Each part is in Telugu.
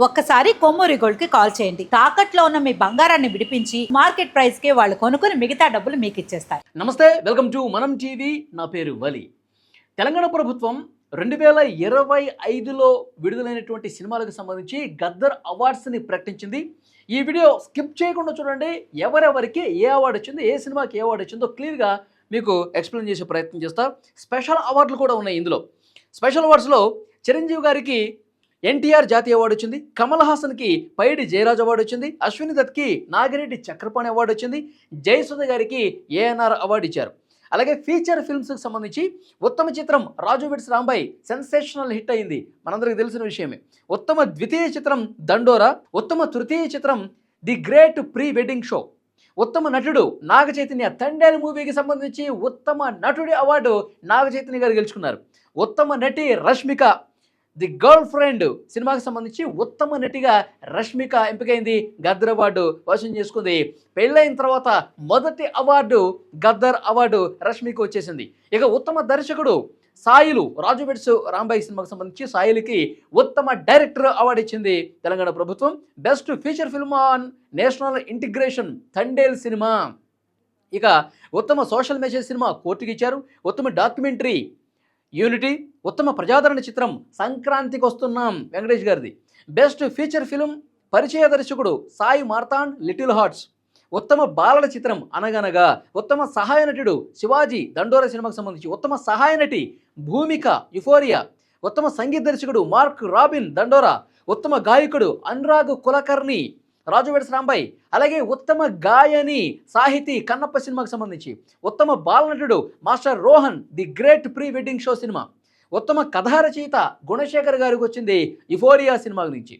ఒక్కసారి కొమ్మూరి గోల్డ్ కి కాల్ చేయండి. తాకట్లో ఉన్న మీ బంగారాన్ని విడిపించి మార్కెట్ ప్రైస్ కి వాళ్ళు కొనుక్కుని మిగతా డబ్బులు మీకు ఇచ్చేస్తారు. నమస్తే, వెల్కమ్ టు మనం టీవీ. నా పేరు వలి. తెలంగాణ ప్రభుత్వం 2025లో విడుదలైనటువంటి సినిమాలకు సంబంధించి గద్దర్ అవార్డ్స్ని ప్రకటించింది. ఈ వీడియో స్కిప్ చేయకుండా చూడండి. ఎవరెవరికి ఏ అవార్డు వచ్చిందో, ఏ సినిమాకి ఏ అవార్డు వచ్చిందో క్లియర్గా మీకు ఎక్స్ప్లెయిన్ చేసే ప్రయత్నం చేస్తా. స్పెషల్ అవార్డులు కూడా ఉన్నాయి ఇందులో. స్పెషల్ అవార్డ్స్లో చిరంజీవి గారికి ఎన్టీఆర్ జాతీయ అవార్డు వచ్చింది, కమల్ హాసన్కి పైడి జయరాజ్ అవార్డు వచ్చింది, అశ్విని దత్కి నాగిరెడ్డి చక్రపాణి అవార్డు వచ్చింది, జయసుధ గారికి ఏఎన్ఆర్ అవార్డు ఇచ్చారు. అలాగే ఫీచర్ ఫిల్మ్స్కి సంబంధించి ఉత్తమ చిత్రం రాజు వెడ్స్ రాంబాయ్ సెన్సేషనల్ హిట్ అయింది, మనందరికీ తెలిసిన విషయమే. ఉత్తమ ద్వితీయ చిత్రం దండోరా, ఉత్తమ తృతీయ చిత్రం the great pre wedding show, ఉత్తమ నటుడు నాగ చైతన్య తండేల్ మూవీకి సంబంధించి ఉత్తమ నటుడి అవార్డు నాగ చైతన్య గారు గెలుచుకున్నారు. ఉత్తమ నటి రష్మిక ది గర్ల్ ఫ్రెండ్ సినిమాకి సంబంధించి ఉత్తమ నటిగా రష్మిక ఎంపికైంది, గద్దర్ అవార్డు వశం చేసుకుంది. పెళ్ళైన తర్వాత మొదటి అవార్డు గద్దర్ అవార్డు రష్మిక వచ్చేసింది. ఇక ఉత్తమ దర్శకుడు సాయిలు, రాజు వెడ్స్ రాంబాయ్ సినిమాకి సంబంధించి సాయిలుకి ఉత్తమ డైరెక్టర్ అవార్డు ఇచ్చింది తెలంగాణ ప్రభుత్వం. Best feature film on national integration Thandel cinema. ఇక ఉత్తమ సోషల్ మెసేజ్ సినిమా కోర్టుకి ఇచ్చారు. ఉత్తమ డాక్యుమెంటరీ యూనిటీ, ఉత్తమ ప్రజాదరణ చిత్రం సంక్రాంతికి వస్తున్నాం వెంకటేష్ గారిది. బెస్ట్ ఫీచర్ ఫిల్మ్ పరిచయ దర్శకుడు సాయి మార్తాండ్ లిటిల్ హార్ట్స్. ఉత్తమ బాలల చిత్రం అనగనగా. ఉత్తమ సహాయ నటుడు శివాజీ దండోరా సినిమాకి సంబంధించి. ఉత్తమ సహాయ నటి భూమిక యుఫోరియా. ఉత్తమ సంగీత దర్శకుడు మార్క్ రాబిన్ దండోరా. ఉత్తమ గాయకుడు అనురాగ్ కులకర్ణి రాజు వెడ్స్ రాంబాయ్. అలాగే ఉత్తమ గాయని సాహితీ కన్నప్ప సినిమాకి సంబంధించి. ఉత్తమ బాలనటుడు master Rohan the great pre wedding show cinema. ఉత్తమ కథా రచయిత గుణశేఖర్ గారికి వచ్చింది యుఫోరియా సినిమా నుంచి.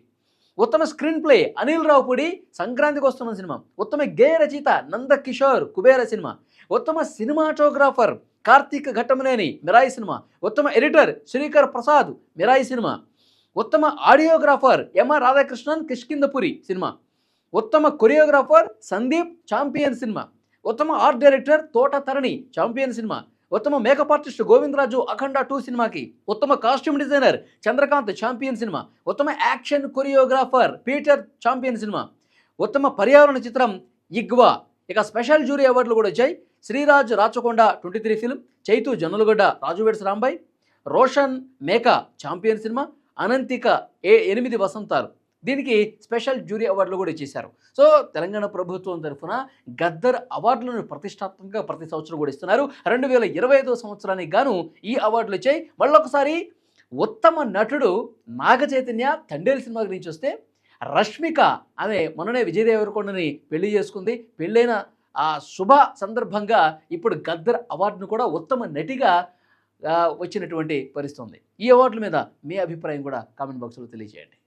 ఉత్తమ స్క్రీన్ ప్లే అనిల్ రావుపూడి సంక్రాంతికి వస్తున్న సినిమా. ఉత్తమ గేయ రచయిత నంద కిషోర్ కుబేర సినిమా. ఉత్తమ సినిమాటోగ్రాఫర్ కార్తీక్ ఘట్టమనేని మిరాయి సినిమా. ఉత్తమ ఎడిటర్ శ్రీకర్ ప్రసాద్ మిరాయి సినిమా. ఉత్తమ audiographer M R Radhakrishnan Kishkindhapuri cinema. ఉత్తమ కొరియోగ్రాఫర్ సందీప్ ఛాంపియన్ సినిమా. ఉత్తమ art director Thota Tharani Champion cinema. ఉత్తమ మేకప్ ఆర్టిస్ట్ గోవిందరాజు అఖండ 2 సినిమాకి. ఉత్తమ costume designer Chandrakanth Champion cinema. ఉత్తమ action choreographer Peter Champion cinema. ఉత్తమ పర్యావరణ చిత్రం ఇగ్వా. ఇక స్పెషల్ జ్యూరీ అవార్డులు కూడా వచ్చాయి. Sriraj Rachakonda 23 film, Chaitu Jonnalagadda Raju weds Rambai, Roshan Meka Champion cinema, Ananthika 8 వసంతాలు. దీనికి స్పెషల్ జ్యూరీ అవార్డులు కూడా ఇచ్చేశారు. సో తెలంగాణ ప్రభుత్వం తరఫున గద్దర్ అవార్డులను ప్రతిష్టాత్మకంగా ప్రతి సంవత్సరం కూడా ఇస్తున్నారు. 2025 సంవత్సరానికి గాను ఈ అవార్డులు వచ్చాయి. మళ్ళొకసారి ఉత్తమ నటుడు నాగ చైతన్య తండేల్ సినిమా గురించి వస్తే, రష్మిక ఆమె మొన్ననే విజయ్ దేవరకొండని పెళ్లి చేసుకుంది. పెళ్ళైన ఆ శుభ సందర్భంగా ఇప్పుడు గద్దర్ అవార్డును కూడా ఉత్తమ నటిగా వచ్చినటువంటి పరిస్థితి ఉంది. ఈ అవార్డుల మీద మీ అభిప్రాయం కూడా కామెంట్ బాక్స్లో తెలియజేయండి.